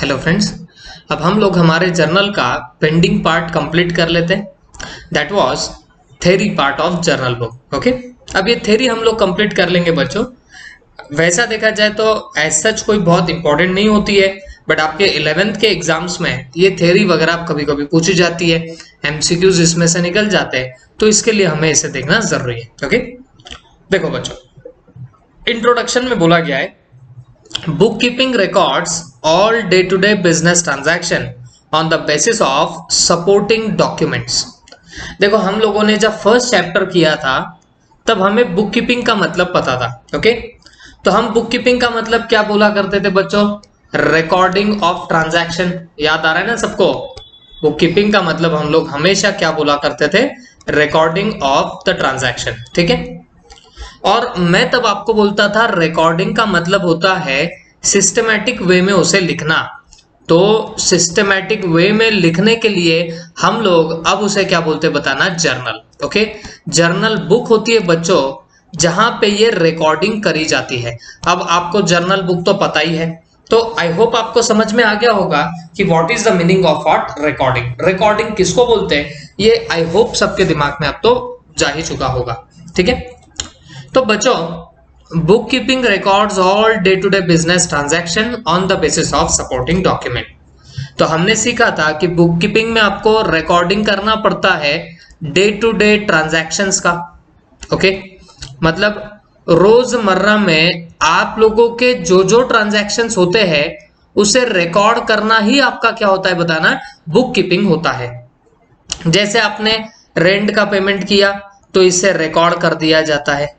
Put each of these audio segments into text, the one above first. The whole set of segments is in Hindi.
हेलो फ्रेंड्स, अब हम लोग हमारे जर्नल का पेंडिंग पार्ट कंप्लीट कर लेते हैं। That was theory part of journal book. Okay, अब ये थ्योरी हम लोग कंप्लीट कर लेंगे बच्चों। वैसा देखा जाए तो एज सच कोई बहुत इंपॉर्टेंट नहीं होती है, बट आपके 11th के एग्जाम्स में ये थ्योरी वगैरह कभी कभी पूछी जाती है, एमसीक्यूज इसमें से निकल जाते हैं, तो इसके लिए हमें इसे देखना जरूरी है। ओके, देखो बच्चों, इंट्रोडक्शन में बोला गया है bookkeeping records all day-to-day business transaction on the basis of supporting documents। देखो, हम लोगों ने जब फर्स्ट चैप्टर किया था तब हमें बुक कीपिंग का मतलब पता था। ओके, तो हम बुक कीपिंग का मतलब क्या बोला करते थे बच्चों? Recording of transaction. याद आ रहा है ना सबको? बुक कीपिंग का मतलब हम लोग हमेशा क्या बोला करते थे? Recording of the transaction. ठीक है, और मैं तब आपको बोलता था रिकॉर्डिंग का मतलब होता है सिस्टमैटिक वे में उसे लिखना। तो सिस्टमैटिक वे में लिखने के लिए हम लोग अब उसे क्या बोलते बताना? जर्नल। ओके, जर्नल बुक होती है बच्चों जहां पे ये रिकॉर्डिंग करी जाती है। अब आपको जर्नल बुक तो पता ही है, तो आई होप आपको समझ में आ गया होगा कि what is the meaning of what recording. Recording किसको बोलते हैं ये आई होप सबके दिमाग में अब तो जा ही चुका होगा। ठीक है, तो बच्चों, book keeping records all day to day business transaction on the basis of supporting document. तो हमने सीखा था कि बुक कीपिंग में आपको रिकॉर्डिंग करना पड़ता है डे टू डे ट्रांजैक्शंस का। ओके, मतलब रोजमर्रा में आप लोगों के जो जो ट्रांजैक्शंस होते हैं उसे रिकॉर्ड करना ही आपका क्या होता है बताना? बुक कीपिंग होता है। जैसे आपने रेंट का पेमेंट किया तो इसे रिकॉर्ड कर दिया जाता है।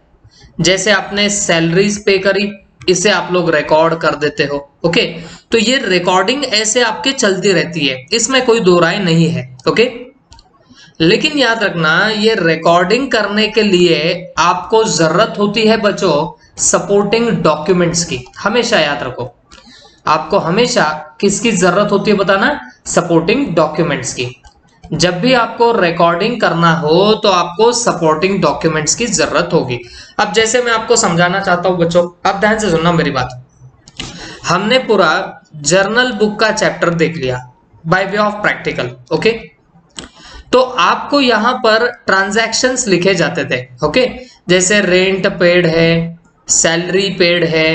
जैसे आपने सैलरीज पे करी, इसे आप लोग रिकॉर्ड कर देते हो। ओके, तो ये रिकॉर्डिंग ऐसे आपके चलती रहती है, इसमें कोई दो राय नहीं है। ओके, लेकिन याद रखना, ये रिकॉर्डिंग करने के लिए आपको जरूरत होती है बच्चों सपोर्टिंग डॉक्यूमेंट्स की। हमेशा याद रखो, आपको हमेशा किसकी जरूरत होती है बताना? सपोर्टिंग डॉक्यूमेंट्स की। जब भी आपको रिकॉर्डिंग करना हो तो आपको सपोर्टिंग डॉक्यूमेंट्स की जरूरत होगी। अब जैसे मैं आपको समझाना चाहता हूं बच्चों, आप ध्यान से सुनना मेरी बात। हमने पूरा जर्नल बुक का चैप्टर देख लिया by way of practical. Okay, तो आपको यहां पर ट्रांजैक्शंस लिखे जाते थे। ओके, जैसे रेंट पेड है, सैलरी पेड है,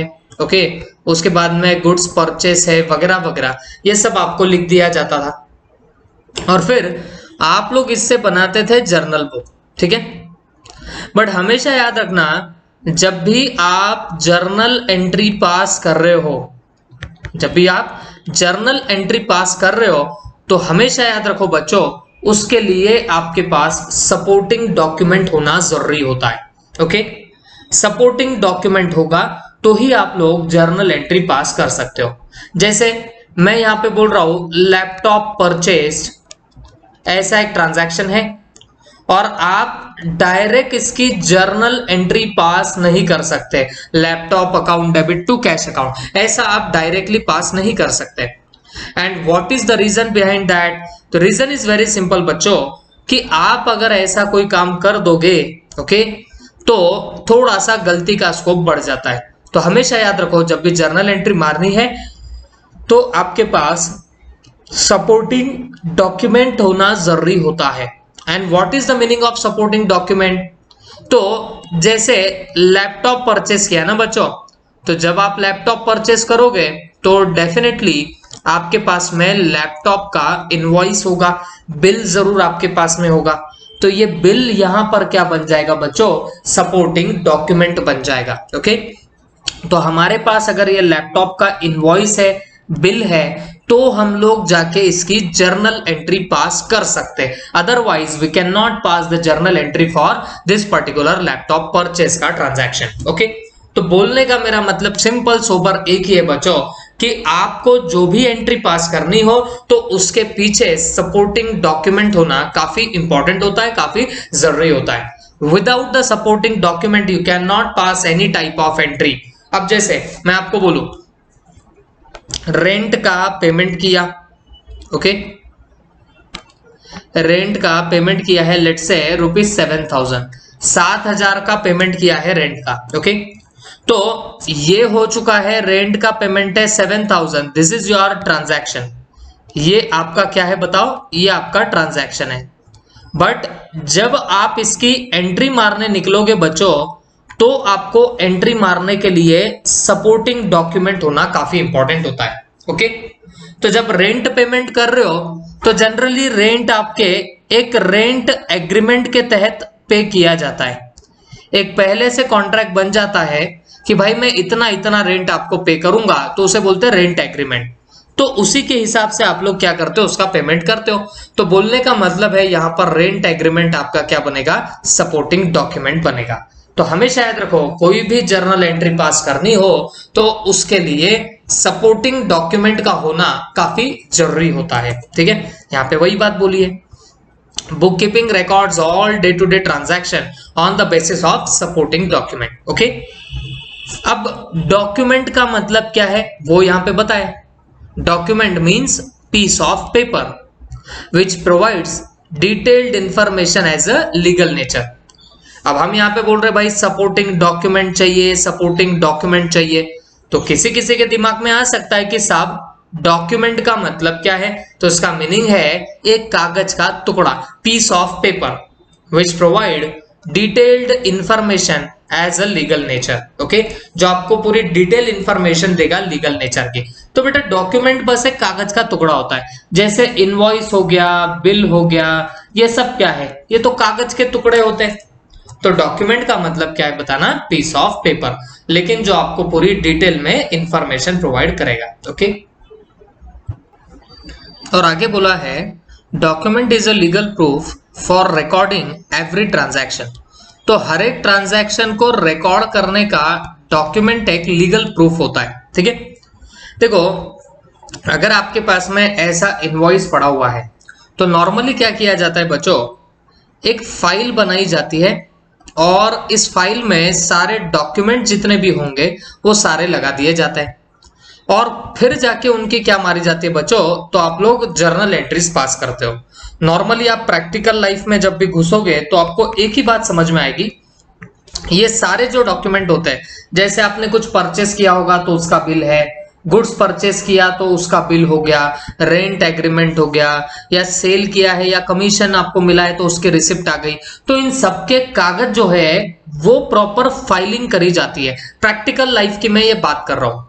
ओके, उसके बाद में गुड्स परचेस है वगैरह वगैरह, ये सब आपको लिख दिया जाता था और फिर आप लोग इससे बनाते थे जर्नल बुक। ठीक है, बट हमेशा याद रखना, जब भी आप जर्नल एंट्री पास कर रहे हो, जब भी आप जर्नल एंट्री पास कर रहे हो तो हमेशा याद रखो बच्चों, उसके लिए आपके पास सपोर्टिंग डॉक्यूमेंट होना जरूरी होता है। ओके, सपोर्टिंग डॉक्यूमेंट होगा तो ही आप लोग जर्नल एंट्री पास कर सकते हो। जैसे मैं यहां पे बोल रहा हूं लैपटॉप परचेस्ड, ऐसा एक ट्रांजैक्शन है और आप डायरेक्ट इसकी जर्नल एंट्री पास नहीं कर सकते। Laptop account debit to cash account, ऐसा आप डायरेक्टली पास नहीं कर सकते। And what is the reason behind that? तो रीजन इज वेरी सिंपल बच्चों, कि आप अगर ऐसा कोई काम कर दोगे, ओके, तो थोड़ा सा गलती का स्कोप बढ़ जाता है। तो हमेशा याद रखो, जब भी जर्नल एंट्री मारनी है तो आपके पास सपोर्टिंग डॉक्यूमेंट होना जरूरी होता है। And what is the meaning of supporting document? तो जैसे लैपटॉप परचेस किया ना बच्चों, तो जब आप लैपटॉप परचेस करोगे तो डेफिनेटली आपके पास में लैपटॉप का इनवॉइस होगा, बिल जरूर आपके पास में होगा। तो ये बिल यहां पर क्या बन जाएगा बच्चों? सपोर्टिंग डॉक्यूमेंट बन जाएगा। ओके, तो हमारे पास अगर ये लैपटॉप का इनवॉइस है, बिल है, तो हम लोग जाके इसकी जर्नल एंट्री पास कर सकते हैं। Otherwise we can not pass the journal entry for this particular laptop purchase का ट्रांजैक्शन। ओके, तो बोलने का मेरा मतलब सिंपल सोबर एक ही है बच्चों, कि आपको जो भी एंट्री पास करनी हो तो उसके पीछे सपोर्टिंग डॉक्यूमेंट होना काफी इंपॉर्टेंट होता है, काफी जरूरी होता है। Without the supporting document you can not pass any type of entry. अब जैसे मैं आपको बोलूं रेंट का पेमेंट किया, ओके, रेंट का पेमेंट किया है, लेट्स से ₹7,000, 7,000 का पेमेंट किया है रेंट का। ओके, तो ये हो चुका है, रेंट का पेमेंट है 7000, दिस इज योर ट्रांजैक्शन। ये आपका क्या है बताओ, ये आपका ट्रांजैक्शन है। बट जब आप इसकी एंट्री मारने निकलोगे बच्चों, तो आपको एंट्री मारने के लिए सपोर्टिंग डॉक्यूमेंट होना काफी इंपॉर्टेंट होता है। ओके, तो जब रेंट पेमेंट कर रहे हो तो जनरली रेंट आपके एक रेंट एग्रीमेंट के तहत पे किया जाता है। एक पहले से कॉन्ट्रैक्ट बन जाता है कि भाई मैं इतना इतना रेंट आपको पे करूंगा, तो उसे बोलते हैं रेंट एग्रीमेंट। तो उसी के हिसाब से आप लोग क्या करते हो, उसका पेमेंट करते हो। तो बोलने का मतलब है यहां पर रेंट एग्रीमेंट आपका क्या बनेगा, सपोर्टिंग डॉक्यूमेंट बनेगा। तो हमेशा याद रखो, कोई भी जर्नल एंट्री पास करनी हो तो उसके लिए सपोर्टिंग डॉक्यूमेंट का होना काफी जरूरी होता है। ठीक है, यहाँ पे वही बात बोली है, bookkeeping records all day to day transaction on the basis of supporting document। Okay, अब डॉक्यूमेंट का मतलब क्या है वो यहां पे बताए। Document means piece of paper which provides detailed information as a legal nature. अब हम यहां पे बोल रहे भाई सपोर्टिंग डॉक्यूमेंट चाहिए, सपोर्टिंग डॉक्यूमेंट चाहिए, तो किसी किसी के दिमाग में आ सकता है कि साहब डॉक्यूमेंट का मतलब क्या है, तो इसका मीनिंग है एक कागज का टुकड़ा, piece of paper which provide detailed information as a legal nature. Okay, जो आपको पूरी डिटेल इंफॉर्मेशन देगा लीगल नेचर की। तो बेटा डॉक्यूमेंट बस एक कागज का टुकड़ा होता है, जैसे इनवॉइस हो गया, बिल हो गया, ये सब क्या है, ये तो कागज के टुकड़े होते हैं। तो डॉक्यूमेंट का मतलब क्या है बताना, पीस ऑफ पेपर, लेकिन जो आपको पूरी डिटेल में इंफॉर्मेशन प्रोवाइड करेगा। ओके, और आगे बोला है document is a legal proof for recording every transaction. तो हर एक ट्रांजैक्शन को रिकॉर्ड करने का डॉक्यूमेंट एक लीगल प्रूफ होता है। ठीक है, देखो अगर आपके पास में ऐसा इनवॉइस पड़ा हुआ है तो नॉर्मली क्या किया जाता है बच्चों, एक फाइल बनाई जाती है और इस फाइल में सारे डॉक्यूमेंट जितने भी होंगे वो सारे लगा दिए जाते हैं और फिर जाके उनकी क्या मारी जाती है बच्चों, तो आप लोग जर्नल एंट्रीज पास करते हो। नॉर्मली आप प्रैक्टिकल लाइफ में जब भी घुसोगे तो आपको एक ही बात समझ में आएगी, ये सारे जो डॉक्यूमेंट होते हैं, जैसे आपने कुछ परचेस किया होगा तो उसका बिल है, गुड्स परचेस किया तो उसका बिल हो गया, रेंट एग्रीमेंट हो गया, या सेल किया है या कमीशन आपको मिला है तो उसके रिसिप्ट आ गई। तो इन सबके कागज जो है वो प्रॉपर फाइलिंग करी जाती है। प्रैक्टिकल लाइफ की मैं ये बात कर रहा हूं।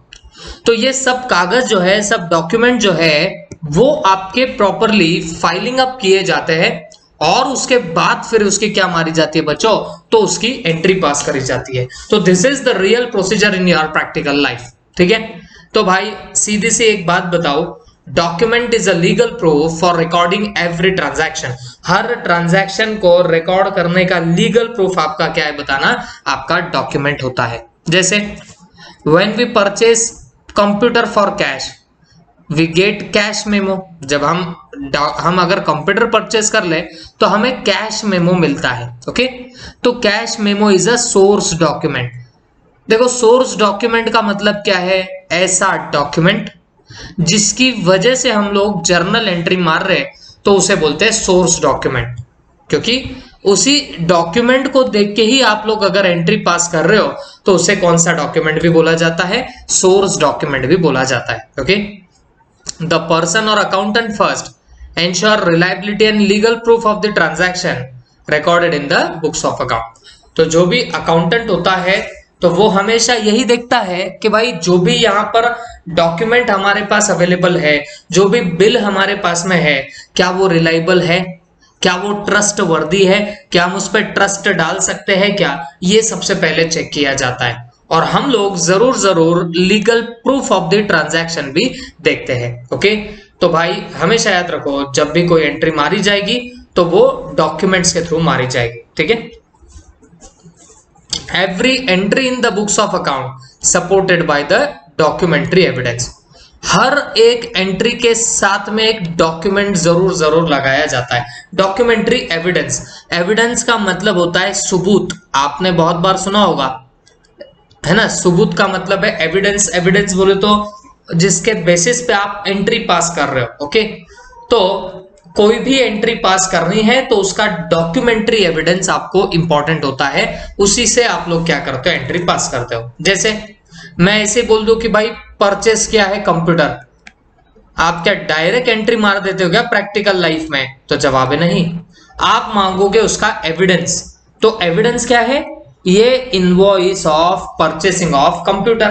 तो ये सब कागज जो है, सब डॉक्यूमेंट जो है, वो आपके प्रॉपरली फाइलिंग अप किए जाते हैं और उसके बाद फिर उसकी क्या मारी जाती है बच्चों, तो उसकी एंट्री पास करी जाती है। तो this is the real procedure in your practical life. ठीक है, तो भाई सीधी सी एक बात बताओ, document is a legal proof for recording every transaction. Her transaction को रिकॉर्ड करने का लीगल प्रूफ आपका क्या है बताना, आपका डॉक्यूमेंट होता है। जैसे when we purchase computer for cash we get cash memo. जब हम अगर कंप्यूटर परचेस कर ले तो हमें कैश मेमो मिलता है। ओके, तो cash memo is a source document. देखो सोर्स डॉक्यूमेंट का मतलब क्या है, ऐसा डॉक्यूमेंट जिसकी वजह से हम लोग जर्नल एंट्री मार रहे तो उसे बोलते हैं सोर्स डॉक्यूमेंट, क्योंकि उसी डॉक्यूमेंट को देख के ही आप लोग अगर एंट्री पास कर रहे हो तो उसे कौन सा डॉक्यूमेंट भी बोला जाता है, सोर्स डॉक्यूमेंट भी बोला जाता है। ओके, द पर्सन और accountant first ensure reliability and legal proof of the transaction recorded in the books of account. तो जो भी अकाउंटेंट होता है तो वो हमेशा यही देखता है कि भाई जो भी यहाँ पर डॉक्यूमेंट हमारे पास अवेलेबल है, जो भी बिल हमारे पास में है, क्या वो रिलायबल है, क्या वो ट्रस्ट वर्दी है, क्या हम उस पर ट्रस्ट डाल सकते हैं क्या, ये सबसे पहले चेक किया जाता है। और हम लोग जरूर legal proof of the transaction भी देखते हैं। ओके, तो भाई हमेशा याद रखो, जब भी कोई एंट्री मारी जाएगी तो वो डॉक्यूमेंट्स के थ्रू मारी जाएगी। ठीक है, every entry in the books of account supported by the documentary evidence। हर एक एंट्री के साथ में एक डॉक्यूमेंट जरूर लगाया जाता है, डॉक्यूमेंट्री एविडेंस। एविडेंस का मतलब होता है सबूत, आपने बहुत बार सुना होगा है ना, सबूत का मतलब है एविडेंस। बोले तो जिसके बेसिस पे आप एंट्री पास कर रहे हो। ओके, तो कोई भी एंट्री पास करनी है तो उसका डॉक्यूमेंट्री एविडेंस आपको इंपॉर्टेंट होता है, उसी से आप लोग क्या करते हो, एंट्री पास करते हो। जैसे मैं ऐसे बोल दूं कि भाई परचेस किया है कंप्यूटर, आप क्या डायरेक्ट एंट्री मार देते हो क्या प्रैक्टिकल लाइफ में? तो जवाब है नहीं, आप मांगोगे उसका एविडेंस। तो एविडेंस क्या है? ये invoice of purchasing of computer.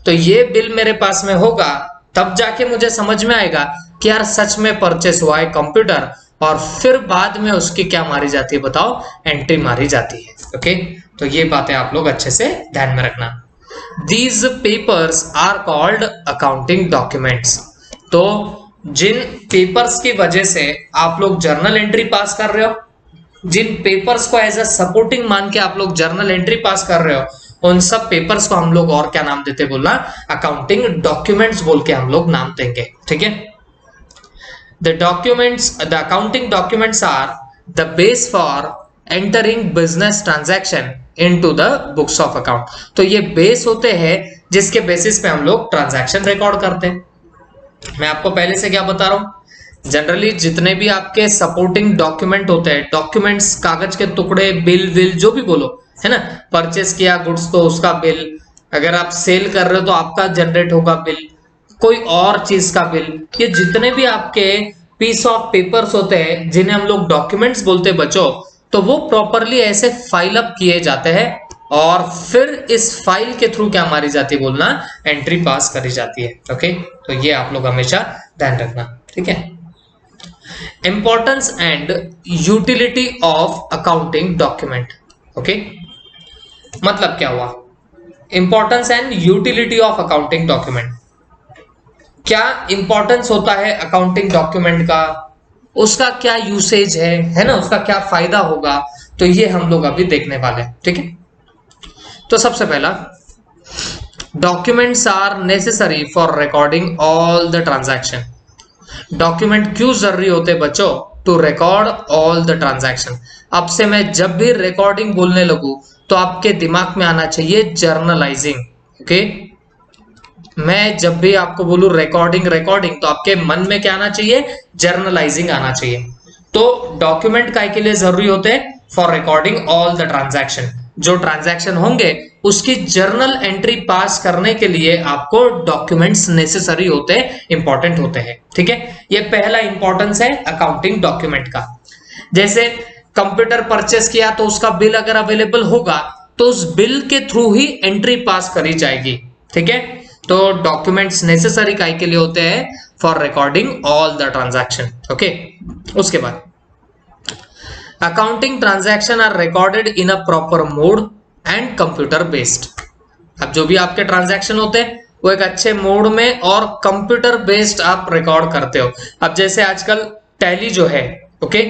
तो ये बिल मेरे पास में होगा तब जाके मुझे समझ में आएगा कि यार सच में परचेस हुआ है कंप्यूटर, और फिर बाद में उसकी क्या मारी जाती है बताओ, एंट्री मारी जाती है। ओके, तो ये बातें आप लोग अच्छे से ध्यान में रखना। These papers are called accounting documents। तो जिन पेपर्स की वजह से आप लोग जर्नल एंट्री पास कर रहे हो, जिन पेपर्स को एज अ सपोर्टिंग मान के आप लोग जर्नल एंट्री पास कर रहे हो, उन सब पेपर्स को हम लोग और क्या नाम देते बोलना, अकाउंटिंग डॉक्यूमेंट्स बोल के हम लोग नाम देंगे। ठीक है, the documents, the accounting documents are the base for entering business transaction into the books of account. तो ये बेस होते हैं जिसके बेसिस पे हम लोग ट्रांजैक्शन रिकॉर्ड करते हैं। मैं आपको पहले से क्या बता रहा हूं, जनरली जितने भी आपके सपोर्टिंग डॉक्यूमेंट होते हैं, डॉक्यूमेंट्स कागज के टुकड़े, बिल विल जो भी बोलो, है ना, परचेस किया गुड्स तो उसका बिल, अगर आप सेल कर रहे हो तो आपका जनरेट होगा बिल, कोई और चीज का बिल, ये जितने भी आपके पीस ऑफ पेपर्स होते हैं जिन्हें हम लोग डॉक्यूमेंट्स बोलते हैं बच्चों, तो वो प्रॉपरली ऐसे फाइल अप किए जाते हैं और फिर इस फाइल के थ्रू क्या मारी जाती है बोलना, एंट्री पास करी जाती है। ओके, तो ये आप लोग हमेशा ध्यान रखना। ठीक है, importance and utility of accounting document. Okay, मतलब क्या हुआ, importance and utility of accounting document. क्या इंपॉर्टेंस होता है अकाउंटिंग डॉक्यूमेंट का, उसका क्या यूसेज है ना, उसका क्या फायदा होगा, तो ये हम लोग अभी देखने वाले हैं। ठीक है, तो सबसे पहला, documents are necessary for recording all the transaction. Document क्यों जरूरी होते बच्चों, to record all the transaction. अब से मैं जब भी रिकॉर्डिंग बोलने लगूं तो आपके दिमाग में आना चाहिए जर्नलाइजिंग। ओके, मैं जब भी आपको बोलूं रिकॉर्डिंग रिकॉर्डिंग तो आपके मन में क्या आना चाहिए, जर्नलाइजिंग आना चाहिए। तो डॉक्यूमेंट काय के लिए जरूरी होते हैं, for recording all the transaction. जो ट्रांजैक्शन होंगे उसकी जर्नल एंट्री पास करने के लिए आपको डॉक्यूमेंट्स नेसेसरी होते हैं, इंपॉर्टेंट होते हैं। ठीक है, ये पहला इंपॉर्टेंस है अकाउंटिंग डॉक्यूमेंट का। जैसे कंप्यूटर परचेस किया तो उसका बिल अगर अवेलेबल होगा तो उस बिल के थ्रू ही एंट्री पास करी जाएगी। ठीक है, तो डॉक्यूमेंट्स नेसेसरी काय के लिए होते हैं, for recording all the transaction. Okay, उसके बाद accounting transaction are recorded in a proper mode and computer based. अब जो भी आपके ट्रांजैक्शन होते हैं वो एक अच्छे मोड में और कंप्यूटर बेस्ड आप रिकॉर्ड करते हो। अब जैसे आजकल टैली जो है, ओके,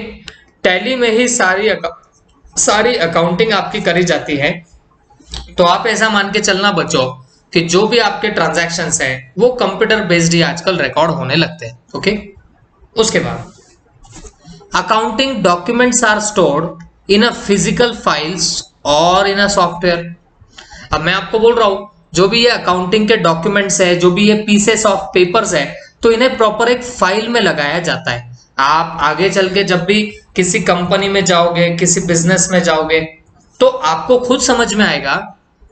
टैली में ही सारी अकाउंटिंग आपकी करी जाती है। तो आप ऐसा मान के चलना बच्चों कि जो भी आपके ट्रांजैक्शंस हैं वो कंप्यूटर बेस्ड ही आजकल रिकॉर्ड होने लगते हैं। ओके, उसके बाद accounting documents are stored in a physical files और इन अ सॉफ्टवेयर। अब मैं आपको बोल रहा हूं जो भी ये अकाउंटिंग के डॉक्यूमेंट्स है, जो भी ये पीसेस ऑफ पेपर्स है, तो इन्हें प्रॉपर एक फाइल में लगाया जाता है। आप आगे चल के जब भी किसी कंपनी में जाओगे, किसी बिजनेस में जाओगे, तो आपको खुद समझ में आएगा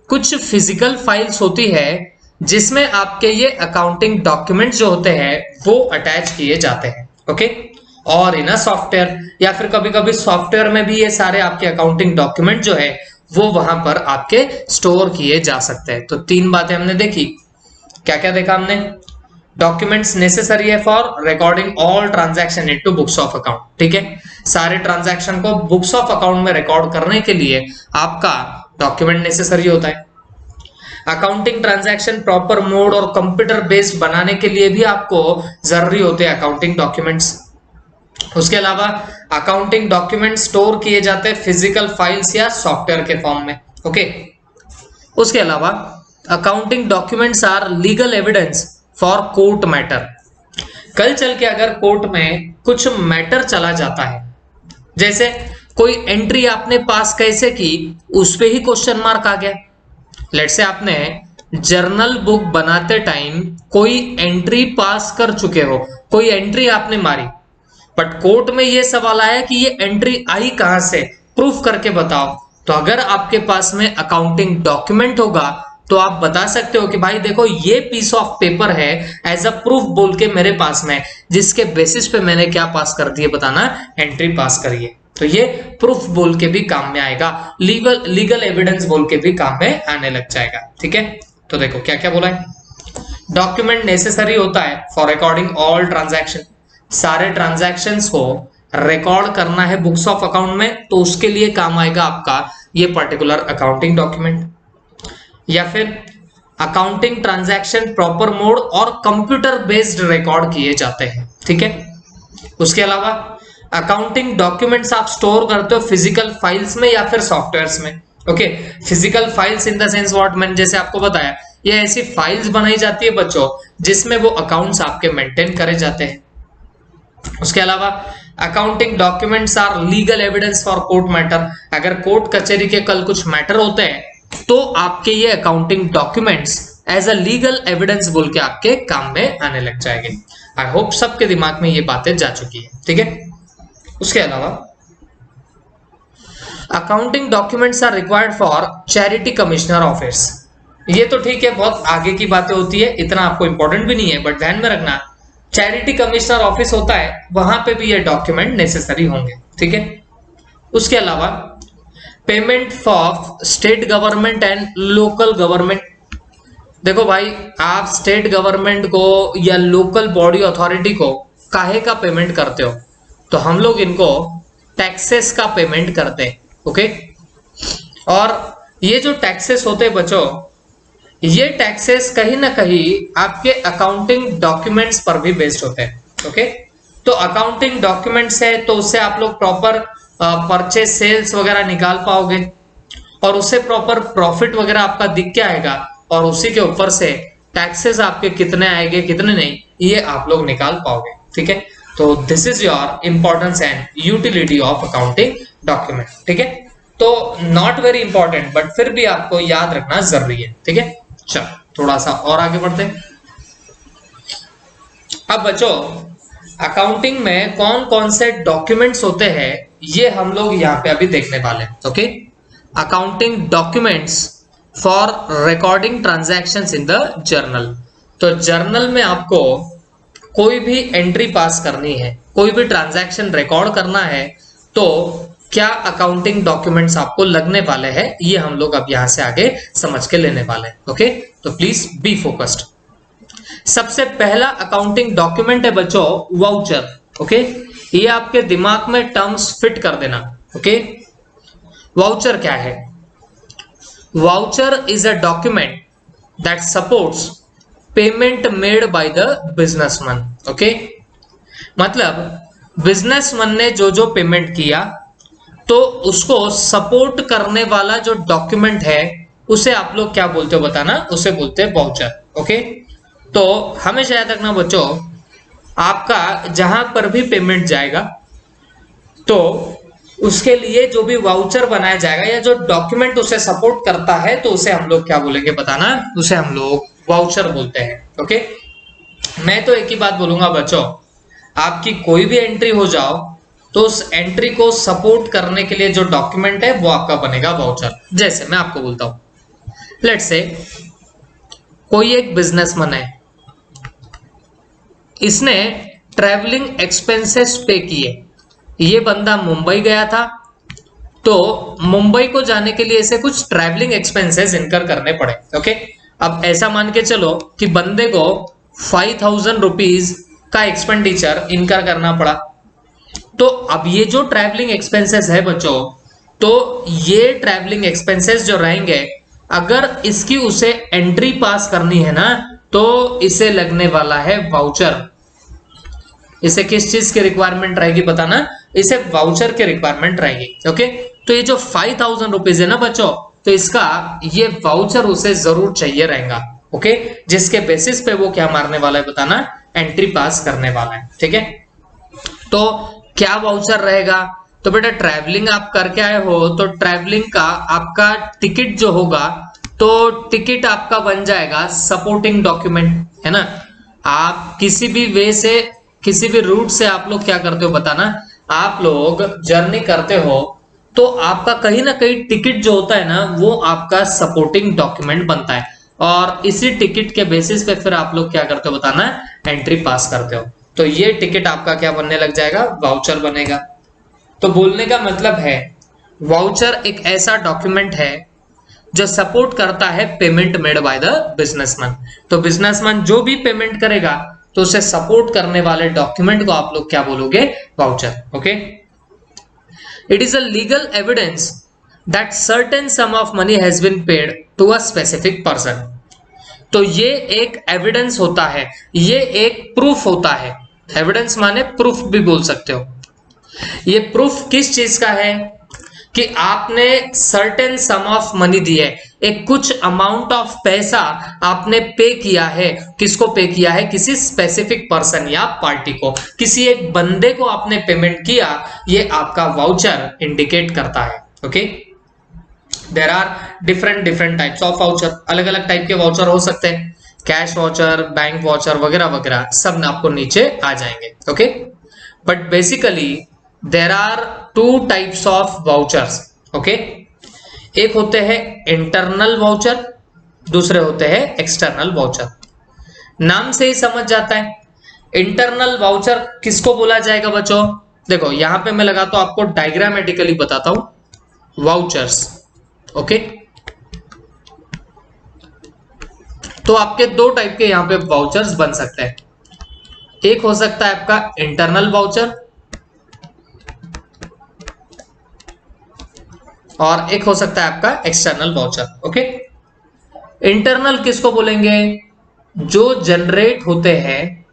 कुछ फिजिकल फाइल्स होती है जिसमें आपके ये अकाउंटिंग डॉक्यूमेंट्स जो होते हैं वो अटैच किए जाते हैं। ओके, और इन अ सॉफ्टवेयर, या फिर कभी कभी सॉफ्टवेयर में भी ये सारे आपके अकाउंटिंग डॉक्यूमेंट जो है वो वहां पर आपके स्टोर किए जा सकते हैं। तो तीन बातें हमने देखी। क्या क्या देखा हमने, डॉक्यूमेंट्स नेसेसरी है for recording all transaction into books of account. ठीक है, सारे ट्रांजैक्शन को बुक्स ऑफ अकाउंट में रिकॉर्ड करने के लिए आपका डॉक्यूमेंट नेसेसरी होता है। अकाउंटिंग ट्रांजैक्शन प्रॉपर मोड और कंप्यूटर बेस्ड बनाने के लिए भी आपको जरूरी होते हैं अकाउंटिंग डॉक्यूमेंट्स। उसके अलावा अकाउंटिंग डॉक्यूमेंट स्टोर किए जाते हैं फिजिकल फाइल्स या सॉफ्टवेयर के फॉर्म में। ओके, उसके अलावा accounting documents are legal evidence for court matter. कल चल के अगर कोर्ट में कुछ मैटर चला जाता है, जैसे कोई एंट्री आपने पास कैसे की, उस पे ही क्वेश्चन मार्क आ गया। लेट्स से आपने जर्नल बुक बनाते टाइम कोई एंट्री पास कर चुके हो, कोई एंट्री आपने मारी, बट कोर्ट में ये सवाल आया कि ये एंट्री आई कहां से, प्रूफ करके बताओ। तो अगर आपके पास में अकाउंटिंग डॉक्यूमेंट होगा तो आप बता सकते हो कि भाई देखो ये पीस ऑफ पेपर है एज अ प्रूफ बोल के मेरे पास में, जिसके बेसिस पे मैंने क्या पास कर दिए बताना, एंट्री पास करिए। तो ये प्रूफ बोल के भी काम में आएगा, लीगल एविडेंस बोल के भी काम में आने लग जाएगा। ठीक है, तो देखो क्या क्या बोला है। डॉक्यूमेंट नेसेसरी होता है फॉर रिकॉर्डिंग ऑल ट्रांजैक्शन, सारे ट्रांजैक्शंस को रिकॉर्ड करना है बुक्स ऑफ अकाउंट में, तो उसके लिए काम आएगा आपका ये पर्टिकुलर अकाउंटिंग डॉक्यूमेंट। या फिर अकाउंटिंग ट्रांजैक्शन प्रॉपर मोड और कंप्यूटर बेस्ड रिकॉर्ड किए जाते हैं। ठीक है, उसके अलावा अकाउंटिंग डॉक्यूमेंट्स आप स्टोर करते हो फिजिकल फाइल्स में या फिर सॉफ्टवेयर्स में। Okay, physical files in the sense what, मैंने जैसे आपको बताया ये ऐसी फाइल्स बनाई जाती है बच्चों जिसमें वो अकाउंट्स आपके मेंटेन करे जाते हैं। उसके अलावा accounting documents are legal evidence for court matter, अगर कोर्ट कचहरी के कल कुछ मैटर होते हैं तो आपके ये accounting documents as a legal evidence बोल के आपके काम में आने लग जाएंगे। आई होप सबके दिमाग में ये बातें जा चुकी है। ठीक है, उसके अलावा accounting documents are required for charity commissioner office, ये तो ठीक है, बहुत आगे की बातें होती है, इतना आपको इंपॉर्टेंट भी नहीं है, बट ध्यान में रखना चैरिटी कमिश्नर ऑफिस होता है वहां पे भी ये डॉक्यूमेंट नेसेसरी होंगे। ठीक है, उसके अलावा payment of state government and local government, देखो भाई आप स्टेट गवर्नमेंट को या लोकल बॉडी अथॉरिटी को काहे का पेमेंट करते हो, तो हम लोग इनको टैक्सेस का पेमेंट करते हैं। ओके, और ये जो टैक्सेस होते हैं बच्चों, ये टैक्सेस कहीं ना कहीं आपके अकाउंटिंग डॉक्यूमेंट्स पर भी बेस्ड होते हैं। ओके, तो अकाउंटिंग डॉक्यूमेंट्स है तो उससे आप लोग प्रॉपर परचेज सेल्स वगैरह निकाल पाओगे और उससे प्रॉपर प्रॉफिट वगैरह आपका दिख के आएगा, और उसी के ऊपर से टैक्सेस आपके कितने आएंगे कितने नहीं ये आप लोग निकाल पाओगे। ठीक है, तो this is your importance and utility of accounting document. ठीक है, तो नॉट वेरी इंपॉर्टेंट बट फिर भी आपको याद रखना जरूरी है। ठीक है, चलो थोड़ा सा और आगे बढ़ते हैं। अब बच्चों अकाउंटिंग में कौन कौन से डॉक्यूमेंट्स होते हैं ये हम लोग यहाँ पे अभी देखने वाले हैं। Okay, accounting documents for recording transactions in the journal, तो जर्नल में आपको कोई भी एंट्री पास करनी है, कोई भी ट्रांजैक्शन रिकॉर्ड करना है, तो क्या अकाउंटिंग डॉक्यूमेंट्स आपको लगने वाले हैं ये हम लोग अब यहां से आगे समझ के लेने वाले हैं। ओके, तो प्लीज बी फोकस्ड। सबसे पहला अकाउंटिंग डॉक्यूमेंट है बच्चों वाउचर। ओके, ये आपके दिमाग में टर्म्स फिट कर देना। ओके, वाउचर क्या है? Voucher is a document that supports payment made by the businessman. Okay, मतलब बिजनेसमैन ने जो जो पेमेंट किया तो उसको सपोर्ट करने वाला जो डॉक्यूमेंट है उसे आप लोग क्या बोलते हो बताना, उसे बोलते हैं वाउचर। ओके, तो हमेशा याद रखना बच्चों, आपका जहां पर भी पेमेंट जाएगा तो उसके लिए जो भी वाउचर बनाया जाएगा या जो डॉक्यूमेंट उसे सपोर्ट करता है तो उसे हम लोग क्या बोलेंगे बताना, उसे हम लोग वाउचर बोलते हैं। ओके, मैं तो एक ही बात बोलूंगा बच्चों, आपकी कोई भी एंट्री हो जाओ तो उस एंट्री को सपोर्ट करने के लिए जो डॉक्यूमेंट है वो आपका बनेगा वाउचर। जैसे मैं आपको बोलता हूं, लेट्स से कोई एक बिजनेसमैन है, इसने ट्रैवलिंग एक्सपेंसेस पे किए, ये बंदा मुंबई गया था तो मुंबई को जाने के लिए इसे कुछ ट्रैवलिंग एक्सपेंसेस इनकर करने पड़े। ओके, अब ऐसा मान के चलो कि बंदे को 5000 रुपीज का एक्सपेंडिचर इनकर करना पड़ा, तो अब ये जो ट्रैवलिंग एक्सपेंसेस है बच्चों, तो ये ट्रैवलिंग एक्सपेंसेस जो रहेंगे अगर इसकी उसे एंट्री पास करनी है ना तो इसे लगने वाला है वाउचर। इसे किस चीज की रिक्वायरमेंट रहेगी बताना, इसे वाउचर की रिक्वायरमेंट रहेगी। ओके, तो ये जो 5000 रुपीज है ना बच्चों, तो इसका ये वाउचर उसे जरूर चाहिए रहेगा। ओके, जिसके बेसिस पे वो क्या मारने वाला है बताना, एंट्री पास करने वाला है। ठीक है, तो क्या वाउचर रहेगा, तो बेटा ट्रैवलिंग आप करके आए हो तो ट्रैवलिंग का आपका टिकट जो होगा तो टिकट आपका बन जाएगा सपोर्टिंग डॉक्यूमेंट, है ना। आप किसी भी वे से किसी भी रूट से आप लोग क्या करते हो बताना। आप लोग जर्नी करते हो तो आपका कहीं ना कहीं टिकट जो होता है ना वो आपका सपोर्टिंग डॉक्यूमेंट बनता है, और इसी टिकट के बेसिस पे फिर आप लोग क्या करते हो बताना, एंट्री पास करते हो। तो ये टिकट आपका क्या बनने लग जाएगा, वाउचर बनेगा। तो बोलने का मतलब है वाउचर एक ऐसा डॉक्यूमेंट है जो सपोर्ट करता है payment made by the businessman. तो बिजनेसमैन जो भी पेमेंट करेगा तो उसे सपोर्ट करने वाले डॉक्यूमेंट को आप लोग क्या बोलोगे, voucher. Okay, it is a legal evidence that certain sum of money has been paid to a specific person. तो ये एक एविडेंस होता है, ये एक प्रूफ होता है। एविडेंस माने प्रूफ भी बोल सकते हो। ये प्रूफ किस चीज का है कि आपने सर्टेन सम ऑफ मनी दी है, एक कुछ अमाउंट ऑफ पैसा आपने पे किया है। किसको पे किया है, किसी स्पेसिफिक पर्सन या पार्टी को, किसी एक बंदे को आपने पेमेंट किया, ये आपका वाउचर इंडिकेट करता है। Okay, there are different types of voucher. अलग अलग टाइप के वाउचर हो सकते हैं, कैश वाउचर, बैंक वाउचर वगैरह वगैरह, सब आपको नीचे आ जाएंगे। Okay, but basically there are two types of vouchers. Okay, एक होते हैं इंटरनल वाउचर, दूसरे होते हैं एक्सटर्नल वाउचर। नाम से ही समझ जाता है इंटरनल वाउचर किसको बोला जाएगा बच्चों। देखो यहां पे मैं लगाता हूं, आपको डायग्रामेटिकली बताता हूं वाउचर्स। ओके, तो आपके दो टाइप के यहां पे वाउचर्स बन सकते हैं। एक हो सकता है आपका इंटरनल वाउचर और एक हो सकता है आपका एक्सटर्नल वाउचर। ओके, इंटरनल किसको बोलेंगे, जो जनरेट होते हैं,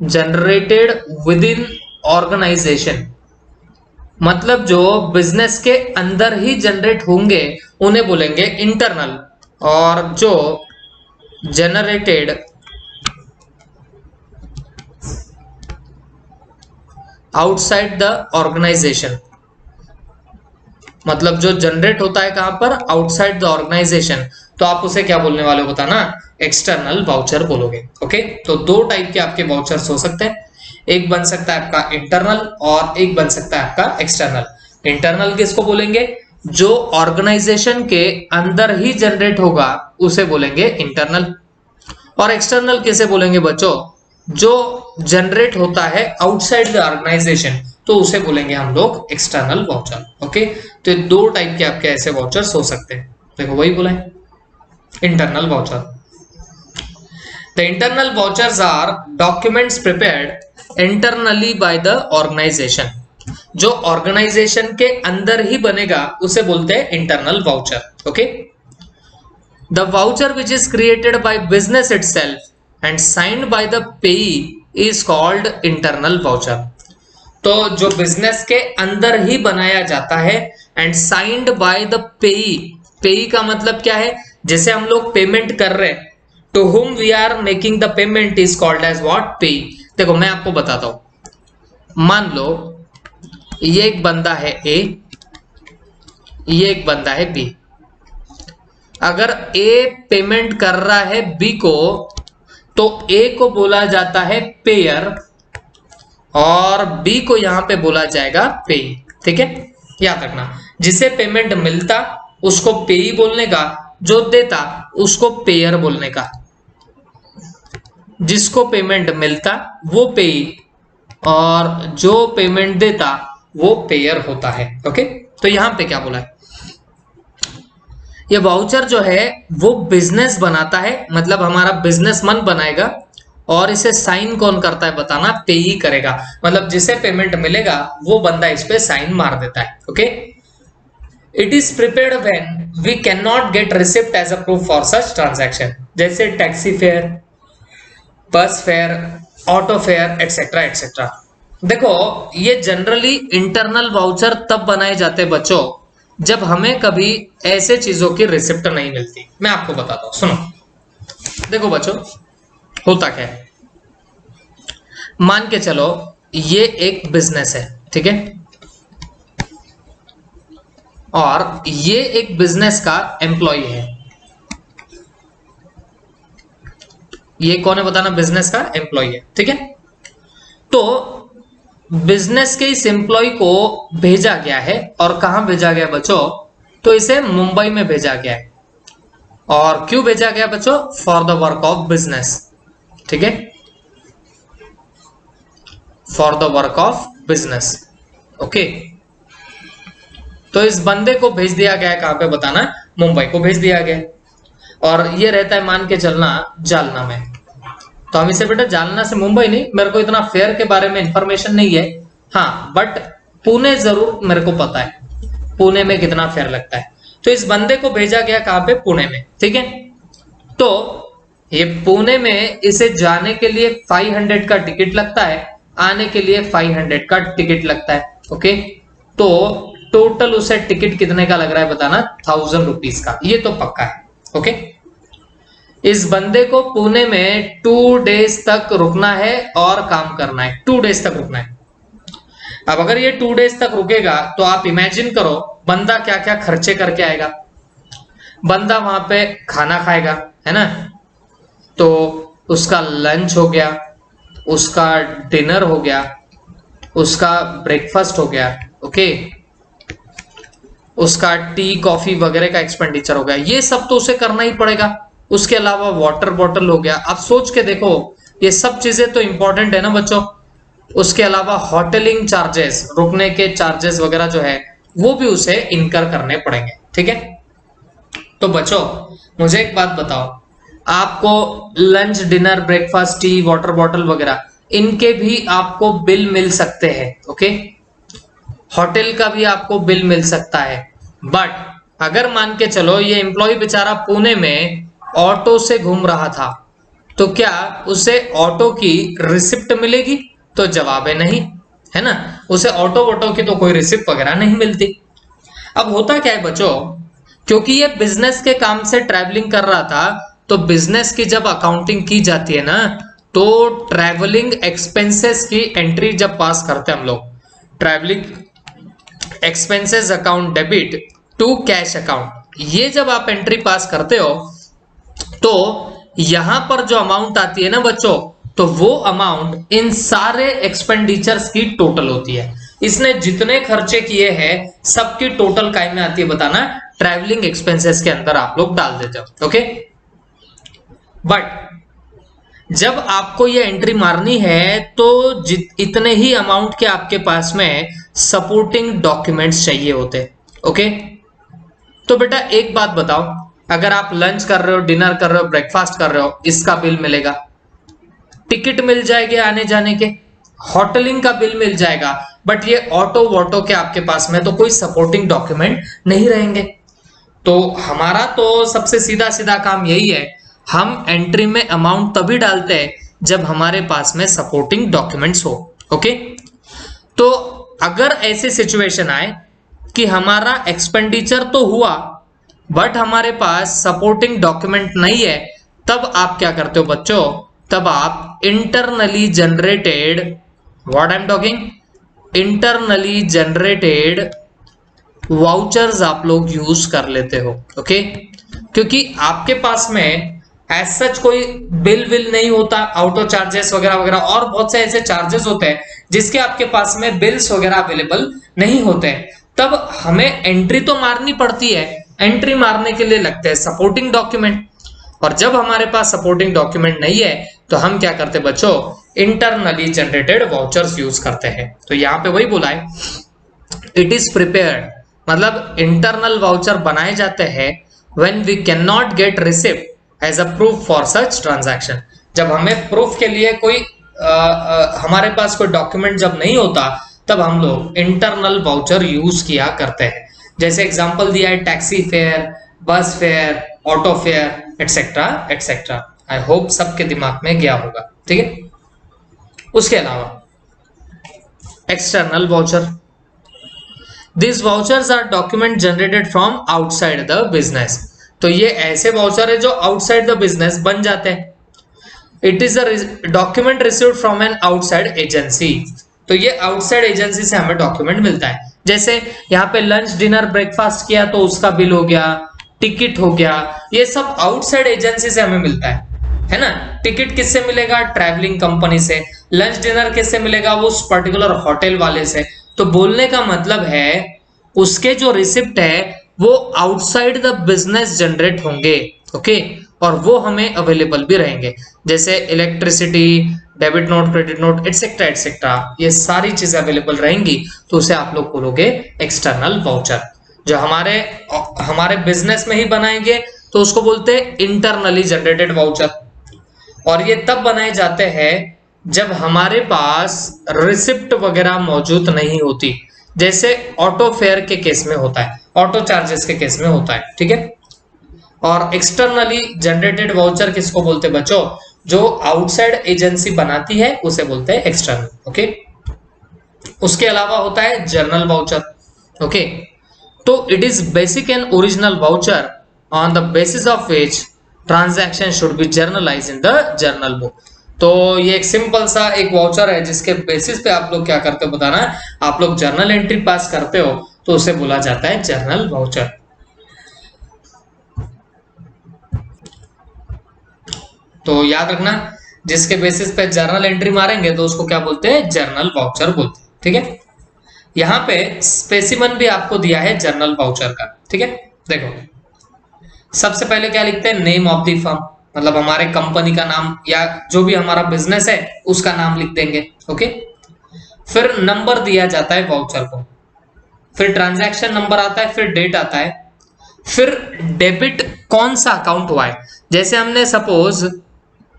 जनरेटेड विद इन ऑर्गेनाइजेशन, मतलब जो बिजनेस के अंदर ही जनरेट होंगे उन्हें बोलेंगे इंटरनल, और जो जनरेटेड आउटसाइड द ऑर्गेनाइजेशन, मतलब जो जनरेट होता है कहां पर, आउटसाइड द ऑर्गेनाइजेशन, तो आप उसे क्या बोलने वाले हो बताना, एक्सटर्नल वाउचर बोलोगे। ओके, तो दो टाइप के आपके वाउचर्स हो सकते हैं, एक बन सकता है आपका इंटरनल और एक बन सकता है आपका एक्सटर्नल। इंटरनल किसको बोलेंगे, जो ऑर्गेनाइजेशन के अंदर ही जनरेट होगा उसे बोलेंगे इंटरनल, और एक्सटर्नल किसे बोलेंगे बच्चों, जो जनरेट होता है आउटसाइड द ऑर्गेनाइजेशन, तो उसे बोलेंगे हम लोग एक्सटर्नल वाउचर। ओके, तो ये दो टाइप के आपके ऐसे वाउचर्स हो सकते हैं। देखो वही बोला है, internal voucher. The internal vouchers are documents prepared internally by the organization, जो ऑर्गेनाइजेशन के अंदर ही बनेगा उसे बोलते हैं internal voucher. Okay, the voucher which is created by business itself and signed by the payee is called internal voucher. तो जो बिजनेस के अंदर ही बनाया जाता है एंड साइंड बाय द पेई, पेई का मतलब क्या है, जैसे हम लोग पेमेंट कर रहे हैं, to whom we are making the payment is called as what, payee. देखो मैं आपको बताता हूं, मान लो ये एक बंदा है ए, ये एक बंदा है बी। अगर ए पेमेंट कर रहा है बी को, तो ए को बोला जाता है पेयर और बी को यहां पे बोला जाएगा पेई। ठीक है, याद रखना, जिसे पेमेंट मिलता उसको पेई बोलने का, जो देता उसको पेयर बोलने का। जिसको पेमेंट मिलता वो पेई और जो पेमेंट देता वो पेयर होता है। ओके, तो यहां पे क्या बोला है, ये वाउचर जो है वो बिजनेस बनाता है, मतलब हमारा बिजनेसमैन बनाएगा, और इसे साइन कौन करता है बताना, पे ही करेगा, मतलब जिसे पेमेंट मिलेगा वो बंदा इस पे साइन मार देता है। Okay, it is prepared when we can not get receipt as a proof for such transaction, जैसे taxi fare, bus fare, auto fare etcetera etcetera. देखो ये जनरली इंटरनल वाउचर तब बनाए जाते हैं बच्चों जब हमें कभी ऐसे चीजों की रिसिप्ट नहीं मिलती। मैं आपको बताता हूं, सुनो। देखो बच्चों होता क्या है, मान के चलो ये एक बिजनेस है, ठीक है, और ये एक बिजनेस का एम्प्लॉय है। ये कौन है बताना, बिजनेस का एम्प्लॉय है। ठीक है, तो बिजनेस के इस एम्प्लॉय को भेजा गया है, और कहां भेजा गया बच्चों? तो इसे मुंबई में भेजा गया है। और क्यों भेजा गया बच्चों? For the work of business. ठीक है, for the work of business. Okay, तो इस बंदे को भेज दिया गया, कहां पे बताना? मुंबई को भेज दिया गया। और ये रहता है मान के चलना जालना में। तो हम इसे बेटा जालना से मुंबई नहीं, मेरे को इतना फेयर के बारे में इंफॉर्मेशन नहीं है, हाँ बट पुणे जरूर मेरे को पता है, पुणे में कितना फेयर लगता है। तो इस बंदे को भेजा गया कहां पे? पुणे में। ठीक है, तो ये पुणे में इसे जाने के लिए 500 का टिकट लगता है, आने के लिए 500 का टिकट लगता है। ओके, तो टोटल उसे टिकट कितने का लग रहा है बताना? 1000 रुपीज का, ये तो पक्का है। ओके, इस बंदे को पुणे में 2 डेज तक रुकना है और काम करना है, 2 डेज तक रुकना है। अब अगर ये 2 डेज तक रुकेगा तो आप इमेजिन करो बंदा क्या क्या खर्चे करके आएगा। बंदा वहां पे खाना खाएगा, है ना, तो उसका लंच हो गया, उसका डिनर हो गया, उसका ब्रेकफास्ट हो गया, ओके, उसका टी कॉफी वगैरह का एक्सपेंडिचर हो गया, ये सब तो उसे करना ही पड़ेगा। उसके अलावा वाटर बॉटल हो गया। आप सोच के देखो, ये सब चीजें तो इंपॉर्टेंट है ना बच्चों। उसके अलावा होटलिंग चार्जेस, रुकने के चार्जेस वगैरह जो है वो भी उसे इनकर करने पड़ेंगे। ठीक है, तो बच्चों मुझे एक बात बताओ, आपको lunch dinner breakfast T water bottle वगैरह इनके भी आपको बिल मिल सकते हैं। ओके, होटल का भी आपको बिल मिल सकता है। बट अगर मान के चलो ये एम्प्लॉय बेचारा पुणे में ऑटो से घूम रहा था, तो क्या उसे ऑटो की रिसिप्ट मिलेगी? तो जवाब है नहीं, है ना, उसे ऑटो वोटो की तो कोई रिसिप्ट वगैरह नहीं मिलती। अब होता क्या है बच्चों, क्योंकि ये बिजनेस के काम से ट्रैवलिंग कर रहा था, तो बिजनेस की जब अकाउंटिंग की जाती है ना, तो ट्रैवलिंग एक्सपेंसेस की एंट्री जब पास करते हैं हम लोग, travelling expenses account debit to cash account, ये जब आप एंट्री पास करते हो तो यहां पर जो अमाउंट आती है ना बच्चों, तो वो अमाउंट इन सारे एक्सपेंडिचर्स की टोटल होती है। इसने जितने खर्चे किए हैं सबकी टोटल काय में आती है बताना? ट्रैवलिंग एक्सपेंसेस के अंदर आप लोग डाल देते हो। ओके, बट जब आपको ये एंट्री मारनी है तो इतने ही अमाउंट के आपके पास में सपोर्टिंग डॉक्यूमेंट्स चाहिए होते। ओके, तो बेटा एक बात बताओ, अगर आप लंच कर रहे हो, डिनर कर रहे हो, ब्रेकफास्ट कर रहे हो, इसका बिल मिलेगा, टिकट मिल जाएगी आने जाने के, होटलिंग का बिल मिल जाएगा, बट ये ऑटो वोटो के आपके पास में तो कोई सपोर्टिंग डॉक्यूमेंट नहीं रहेंगे। तो हमारा तो सबसे सीधा सीधा काम यही है, हम एंट्री में अमाउंट तभी डालते हैं जब हमारे पास में सपोर्टिंग डॉक्यूमेंट्स हो। ओके, तो अगर ऐसे सिचुएशन आए कि हमारा एक्सपेंडिचर तो हुआ बट हमारे पास सपोर्टिंग डॉक्यूमेंट नहीं है, तब आप क्या करते हो बच्चों? तब आप internally generated, what I am talking, internally generated vouchers आप लोग यूज कर लेते हो। ओके, क्योंकि आपके पास में एज सच कोई बिल विल नहीं होता, ऑटो चार्जेस वगैरह वगैरह और बहुत से ऐसे चार्जेस होते हैं जिसके आपके पास में बिल्स वगैरह अवेलेबल नहीं होते हैं, तब हमें एंट्री तो मारनी पड़ती है। एंट्री मारने के लिए लगते हैं सपोर्टिंग डॉक्यूमेंट, और जब हमारे पास सपोर्टिंग डॉक्यूमेंट नहीं है तो हम क्या करते बच्चों? इंटरनली जनरेटेड वाउचर्स यूज करते हैं। तो यहां पे वही बोला है, इट इज प्रिपेयर्ड, मतलब इंटरनल वाउचर बनाए जाते हैं when we can not get receipt as a proof for such transaction. जब हमें प्रूफ के लिए कोई हमारे पास कोई डॉक्यूमेंट जब नहीं होता, तब हम लोग इंटरनल वाउचर यूज किया करते हैं। जैसे एग्जांपल दिया है taxi fare, bus fare, auto fare etcetera etcetera. I hope सबके दिमाग में गया होगा। ठीक है, उसके अलावा external voucher, this vouchers are document generated from outside the business. तो ये ऐसे वाउचर है जो आउटसाइड द बिजनेस बन जाते हैं। It is a document received from an outside agency. तो ये आउटसाइड एजेंसी से हमें डॉक्यूमेंट मिलता है। जैसे यहाँ पे लंच डिनर ब्रेकफास्ट किया तो उसका बिल हो गया, टिकट हो गया, ये सब आउटसाइड एजेंसी से हमें मिलता है ना। टिकट किससे मिलेगा? ट्रैवलिंग कंपनी से। लंच डिनर किससे मिलेगा? वो उस पर्टिकुलर होटल वाले से। तो बोलने का मतलब है उसके जो रिसिप्ट है वो आउटसाइड द बिजनेस जनरेट होंगे, ओके, और वो हमें अवेलेबल भी रहेंगे, जैसे electricity, debit note, credit note, etcetera etcetera, ये सारी चीजें अवेलेबल रहेंगी। तो उसे आप लोग बोलोगे एक्सटर्नल वाउचर। जो हमारे हमारे बिजनेस में ही बनाएंगे तो उसको बोलते हैं इंटरनली जनरेटेड वाउचर। और ये तब बनाए जाते हैं जब हमारे पास रिसिप्ट वगैरह मौजूद नहीं होती, जैसे ऑटो फेयर के केस में होता है, ऑटो चार्जेस के केस में होता है, ठीक है। और एक्सटर्नली जनरेटेड वाउचर किसको बोलते हैं बच्चों? जो आउटसाइड एजेंसी बनाती है उसे बोलते हैं एक्सटर्नल, ओके। उसके अलावा होता है जर्नल वाउचर, ओके। तो it is basic and original voucher on the basis of which transaction should be generalized in the journal book. तो ये एक सिंपल सा एक वाउचर है जिसके बेसिस पे आप लोग क्या करते हो बताना है, आप लोग जर्नल एंट्री पास करते हो तो उसे बोला जाता है जर्नल वाउचर। तो याद रखना, जिसके बेसिस पे जर्नल एंट्री मारेंगे तो उसको क्या बोलते हैं? जर्नल वाउचर बोलते हैं, ठीक है। यहाँ पे स्पेसिमन भी आपको दिया है जर्नल वाउचर का, ठीक है। देखो सबसे पहले क्या लिखते हैं? नेम ऑफ द फर्म, मतलब हमारे कंपनी का नाम या जो भी हमारा बिजनेस है उसका नाम लिख देंगे, ओके। फिर नंबर दिया जाता है वाउचर को, फिर ट्रांजैक्शन नंबर आता है, फिर डेट आता है, फिर डेबिट कौन सा अकाउंट हुआ है। जैसे हमने सपोज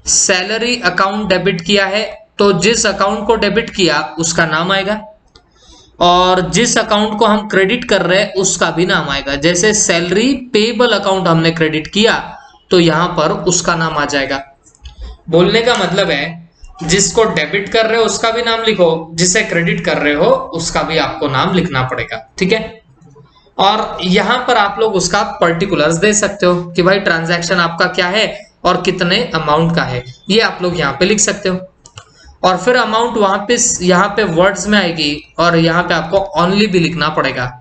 सैलरी अकाउंट डेबिट किया है तो जिस अकाउंट को डेबिट किया उसका नाम आएगा, और जिस अकाउंट को हम क्रेडिट कर रहे हैं उसका भी नाम आएगा। जैसे सैलरी पेबल अकाउंट हमने क्रेडिट किया तो यहां पर उसका नाम आ जाएगा। बोलने का मतलब है जिसको डेबिट कर रहे हो उसका भी नाम लिखो, जिसे क्रेडिट कर रहे हो उसका भी आपको नाम लिखना पड़ेगा, ठीक है। और यहां पर आप लोग उसका पर्टिकुलर्स दे सकते हो कि भाई ट्रांजैक्शन आपका क्या है और कितने अमाउंट का है, ये आप लोग यहाँ पे लिख सकते हो। और फिर अमाउंट वहां पे यहाँ पे वर्ड्स में आएगी और यहाँ पे आपको ओनली भी लिखना पड़ेगा।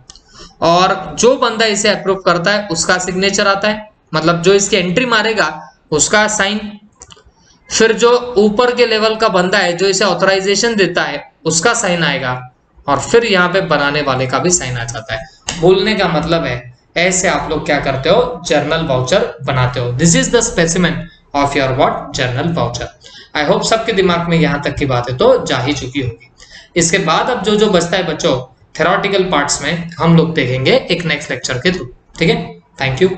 और जो बंदा इसे अप्रूव करता है उसका सिग्नेचर आता है, मतलब जो इसकी एंट्री मारेगा उसका साइन। फिर जो ऊपर के लेवल का बंदा है जो इसे ऑथराइजेशन देता है उसका साइन आएगा, और फिर यहाँ पे बनाने वाले का भी साइन आ जाता है। बोलने का मतलब है ऐसे आप लोग क्या करते हो? जर्नल वाउचर बनाते हो। This is the specimen of your what? Journal voucher. I hope सबके दिमाग में यहाँ तक की बातें तो जा ही चुकी होगी। इसके बाद अब जो जो बचता है बच्चों थ्योरेटिकल पार्ट्स में हम लोग देखेंगे एक नेक्स्ट लेक्चर के थ्रू, ठीक है। Thank you.